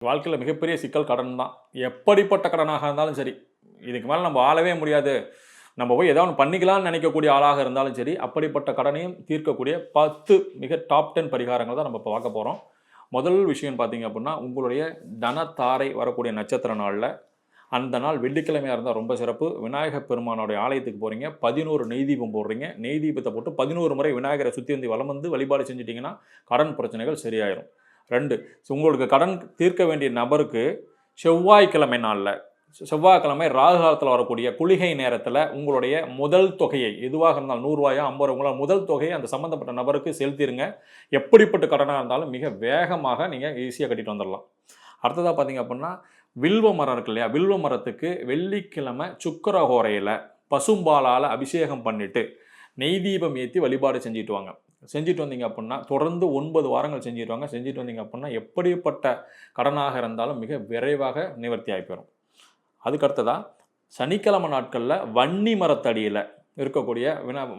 வாழ்க்கையில் மிகப்பெரிய சிக்கல் கடன் தான். எப்படிப்பட்ட கடனாக இருந்தாலும் சரி, இதுக்கு மேலே நம்ம வாழவே முடியாது, நம்ம போய் ஏதோ ஒன்று பண்ணிக்கலாம்னு நினைக்கக்கூடிய ஆளாக இருந்தாலும் சரி, அப்படிப்பட்ட கடனையும் தீர்க்கக்கூடிய 10 மிக டாப் 10 பரிகாரங்கள் தான் நம்ம இப்போ பார்க்க போகிறோம். முதல் விஷயம் பார்த்தீங்க அப்படின்னா, உங்களுடைய தனத்தாரை வரக்கூடிய நட்சத்திர நாளில், அந்த நாள் வெள்ளிக்கிழமையாக இருந்தால் ரொம்ப சிறப்பு. விநாயகர் பெருமானுடைய ஆலயத்துக்கு போகிறீங்க, 11 நெய் தீபம் போடுறீங்க. நெய் தீபத்தை போட்டு 11 முறை விநாயகரை சுற்றி வந்து வலம் வந்து வழிபாடு செஞ்சிட்டிங்கன்னா கடன் பிரச்சனைகள் சரியாயிரும். 2, உங்களுக்கு கடன் தீர்க்க வேண்டிய நபருக்கு செவ்வாய்க்கிழமை நாளில், செவ்வாய்க்கிழமை ராகு காலத்தில் வரக்கூடிய குளிகை நேரத்தில் உங்களுடைய முதல் தொகையை, எதுவாக இருந்தாலும் 100 ரூபாயா 50 ரூபா, உங்களால் முதல் தொகையை அந்த சம்மந்தப்பட்ட நபருக்கு செலுத்திடுங்க. எப்படிப்பட்ட கடனாக இருந்தாலும் மிக வேகமாக நீங்கள் ஈஸியாக கட்டிட்டு வந்துடலாம். அடுத்ததாக பார்த்தீங்க அப்படின்னா, வில்வ மரம் இருக்கு இல்லையா, வில்வ மரத்துக்கு வெள்ளிக்கிழமை சுக்கரஹோரையில் பசும்பாலால் அபிஷேகம் பண்ணிவிட்டு நெய் தீபம் ஏற்றி வழிபாடு செஞ்சுட்டு வாங்க. செஞ்சுட்டு வந்தீங்க அப்படின்னா, தொடர்ந்து 9 வாரங்கள் செஞ்சுட்டு வாங்க. செஞ்சுட்டு வந்தீங்க அப்படின்னா எப்படிப்பட்ட கடனாக இருந்தாலும் மிக விரைவாக நிவர்த்தி ஆகி போயிடும். அதுக்கடுத்ததாக சனிக்கிழமை நாட்களில் வன்னி மரத்தடியில் இருக்கக்கூடிய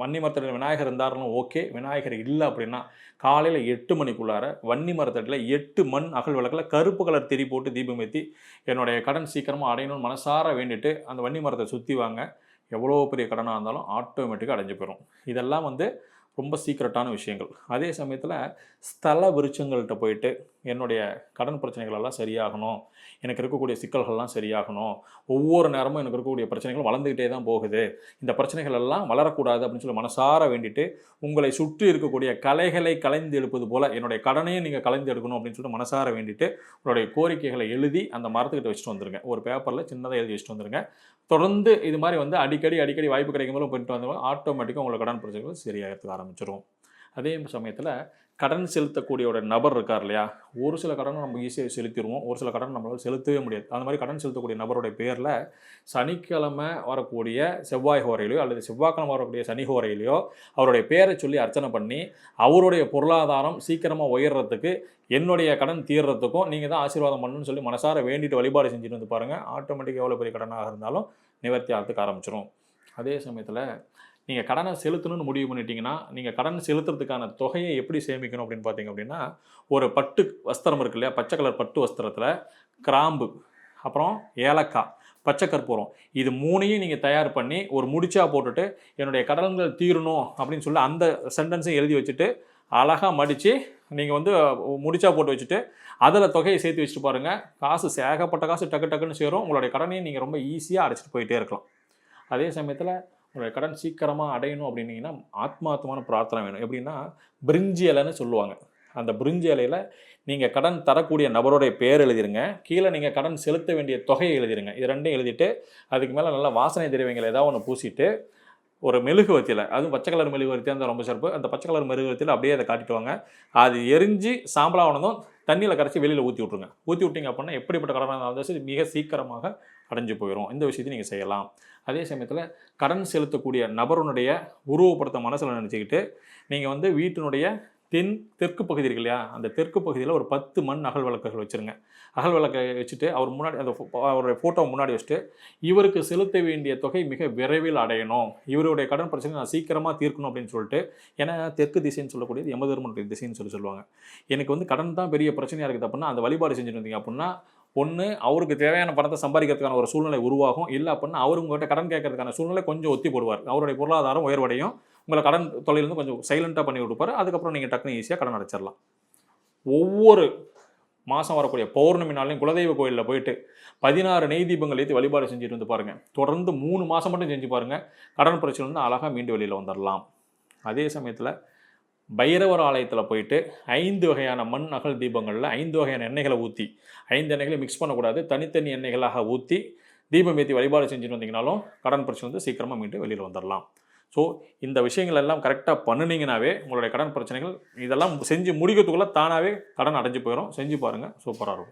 வன்னி மரத்தடியில் விநாயகர் இருந்தாலும் ஓகே, விநாயகர் இல்லை அப்படின்னா காலையில் 8 மணிக்குள்ளார வன்னி மரத்தடியில் 8 மண் அகல் விளக்கில் கருப்பு கலர் திரி போட்டு தீபம் ஏற்றி என்னுடைய கடன் சீக்கிரமாக அடையணும்னு மனசார வேண்டிட்டு அந்த வன்னி மரத்தை சுற்றி வாங்க. எவ்வளோ பெரிய கடனாக இருந்தாலும் ஆட்டோமேட்டிக்காக அடைஞ்சு போயிடும். இதெல்லாம் ரொம்ப சீக்ரெட்டான விஷயங்கள். அதே சமயத்தில் ஸ்தல விருட்சங்கள்கிட்ட போயிட்டு என்னுடைய கடன் பிரச்சனைகள் எல்லாம் சரியாகணும், எனக்கு இருக்கக்கூடிய சிக்கல்கள்லாம் சரியாகணும், ஒவ்வொரு நேரமும் எனக்கு இருக்கக்கூடிய பிரச்சனைகள் வளர்ந்துக்கிட்டே தான் போகுது, இந்த பிரச்சனைகள் எல்லாம் வளரக்கூடாது அப்படின்னு சொல்லி மனசார வேண்டிட்டு, உங்களை சுற்றி இருக்கக்கூடிய கலைகளை கலைந்து எடுப்பது போல் என்னுடைய கடனையும் நீங்கள் கலைந்து எடுக்கணும் அப்படின்னு சொல்லிட்டு மனசார வேண்டிட்டு உங்களுடைய கோரிக்கைகளை எழுதி அந்த மரத்துக்கிட்ட வச்சுட்டு வந்துருங்க. ஒரு பேப்பரில் சின்னதாக எழுதி வச்சுட்டு வந்துருங்க. தொடர்ந்து இது மாதிரி அடிக்கடி வாய்ப்பு கிடைக்கும் போது போயிட்டு வந்தவங்க ஆட்டோமேட்டிக்காக உங்களுக்கு கடன் பிரச்சனைகள் சரியாகிறதுக்கு ஆரம்பிச்சிடும். அதே சமயத்தில் கடன் செலுத்தக்கூடிய ஒரு நபர் இருக்கார் இல்லையா, ஒரு சில கடனை நம்ம ஈஸியாக செலுத்திடுவோம், ஒரு சில கடன் நம்மளால் செலுத்தவே முடியாது. அந்த மாதிரி கடன் செலுத்தக்கூடிய நபருடைய பேரில் சனிக்கிழமை வரக்கூடிய செவ்வாய் ஹோரையிலையோ அல்லது செவ்வாய்க்கிழமை வரக்கூடிய சனி ஹோரையிலையோ அவருடைய பேரை சொல்லி அர்ச்சனை பண்ணி அவருடைய பொருளாதாரம் சீக்கிரமாக உயர்றதுக்கு, என்னுடைய கடன் தீர்றதுக்கும் நீங்கள் தான் ஆசீர்வாதம் பண்ணணும்னு சொல்லி மனசார வேண்டிட்டு வழிபாடு செஞ்சுட்டு வந்து பாருங்கள். ஆட்டோமேட்டிக்காக எவ்வளோ பெரிய கடனாக இருந்தாலும் நிவர்த்தி ஆகிறதுக்கு ஆரம்பிச்சிடும். அதே சமயத்தில் நீங்கள் கடனை செலுத்தணும்னு முடிவு பண்ணிட்டீங்கன்னா, நீங்கள் கடன் செலுத்துறதுக்கான தொகையை எப்படி சேமிக்கணும் அப்படின்னு பார்த்தீங்க அப்படின்னா, ஒரு பட்டு வஸ்திரம் இருக்கு இல்லையா, பச்சை கலர் பட்டு வஸ்திரத்தில் கிராம்பு, அப்புறம் ஏலக்காய், பச்சை கற்பூரம், இது 3ஐயும் நீங்கள் தயார் பண்ணி ஒரு முடிச்சா போட்டுட்டு என்னுடைய கடன்கள் தீரணும் அப்படின்னு சொல்லி அந்த சென்டென்ஸையும் எழுதி வச்சுட்டு அழகாக மடித்து நீங்கள் முடிச்சா போட்டு வச்சுட்டு அதில் தொகையை சேர்த்து வச்சுட்டு பாருங்கள். காசு ஏகப்பட்ட காசு டக்குன்னு சேரும். உங்களுடைய கடனையும் நீங்கள் ரொம்ப ஈஸியாக அடைச்சிட்டு போயிட்டே இருக்கலாம். அதே சமயத்தில் உங்களுடைய கடன் சீக்கிரமாக அடையணும் அப்படின்னீங்கன்னா ஆத்மார்த்தமான பிரார்த்தனை வேணும். எப்படின்னா, பிரிஞ்சி இலைன்னு சொல்லுவாங்க. அந்த பிரிஞ்சி இலையில் நீங்கள் கடன் தரக்கூடிய நபருடைய பேர் எழுதிருங்க, கீழே நீங்கள் கடன் செலுத்த வேண்டிய தொகையை எழுதிருங்க. இது ரெண்டையும் எழுதிட்டு அதுக்கு மேலே நல்லா வாசனை திரவியங்கள் ஏதாவது ஒன்று பூசிட்டு ஒரு மெழுகுவர்த்தியில், அதுவும் பச்சை கலர் மெழுகுவர்த்தியாக இருந்தால் ரொம்ப சிறப்பு, அந்த பச்சை கலர் மெழுகுவர்த்தியில் அப்படியே அதை காட்டிட்டு வாங்க. அது எரிஞ்சு சாம்பலானதும் தண்ணியில் கரைச்சி வெளியில் ஊற்றி விட்ருங்க. ஊற்றி விட்டிங்க அப்படின்னா எப்படிப்பட்ட கடனாக இருந்தாலும் சரி மிக சீக்கிரமாக அடைஞ்சு போயிடும். இந்த விஷயத்தையும் நீங்கள் செய்யலாம். அதே சமயத்தில் கடன் செலுத்தக்கூடிய நபருடைய உருவப்படத்தை மனசில் நினச்சிக்கிட்டு நீங்கள் வீட்டினுடைய தெற்கு பகுதி இருக்கு இல்லையா, அந்த தெற்கு பகுதியில் ஒரு 10 மண் அகல் விளக்குகள் வச்சுருங்க. அகல் விளக்கை வச்சுட்டு அவர் முன்னாடி அவருடைய ஃபோட்டோவை முன்னாடி வச்சுட்டு, இவருக்கு செலுத்த வேண்டிய தொகை மிக விரைவில் அடையணும், இவருடைய கடன் பிரச்சனை நான் சீக்கிரமாக தீர்க்கணும் அப்படின்னு சொல்லிட்டு, ஏன்னா தெற்கு திசைன்னு சொல்லக்கூடியது யமதர்மனுடைய திசைன்னு சொல்லுவாங்க. எனக்கு கடன் தான் பெரிய பிரச்சனையாக இருக்குது அப்படின்னா அந்த வழிபாடு செஞ்சுட்டு வந்தீங்க அப்படின்னா, ஒன்று அவருக்கு தேவையான பணத்தை சம்பாதிக்கிறதுக்கான ஒரு சூழ்நிலை உருவாகும், இல்லை அப்படின்னா அவர் உங்கள்கிட்ட கடன் கேட்கறதுக்கான சூழ்நிலை கொஞ்சம் ஒத்தி போடுவார். அவருடைய பொருளாதாரம் உயர்வடையும், உங்களை கடன் தொழிலிருந்து கொஞ்சம் சைலண்ட்டாக பண்ணி விட்டுப்பார். அதுக்கப்புறம் நீங்கள் டக்குனு ஈஸியாக கடன் அடைச்சிடலாம். ஒவ்வொரு மாதம் வரக்கூடிய பௌர்ணமி நாளையும் குலதெய்வ கோயிலில் போயிட்டு 16 நெய் தீபங்கள் ஏற்றி வழிபாடு செஞ்சுட்டு வந்து பாருங்கள். தொடர்ந்து 3 மாதம் மட்டும் செஞ்சு பாருங்கள். கடன் பிரச்சனை அழகாக மீண்டு வெளியில் வந்துடலாம். அதே சமயத்தில் பைரவர் ஆலயத்தில் போயிட்டு 5 வகையான மண் அகல் தீபங்களில் 5 வகையான எண்ணெய்களை ஊற்றி, 5 எண்ணெய்களை மிக்ஸ் பண்ணக்கூடாது, தனித்தனி எண்ணெய்களாக ஊற்றி தீபம் ஏற்றி வழிபாடு செஞ்சுட்டு வந்தீங்கனாலும் கடன் பிரச்சனை சீக்கிரமாக மீண்டு வெளியில் வந்துடலாம். ஸோ இந்த விஷயங்கள் எல்லாம் கரெக்டாக பண்ணினீங்கன்னாவே உங்களுடைய கடன் பிரச்சனைகள் இதெல்லாம் செஞ்சு முடிக்கிறதுக்குள்ளே தானாகவே கடன் அடைஞ்சு போயிடும். செஞ்சு பாருங்கள், சூப்பராக இருக்கும்.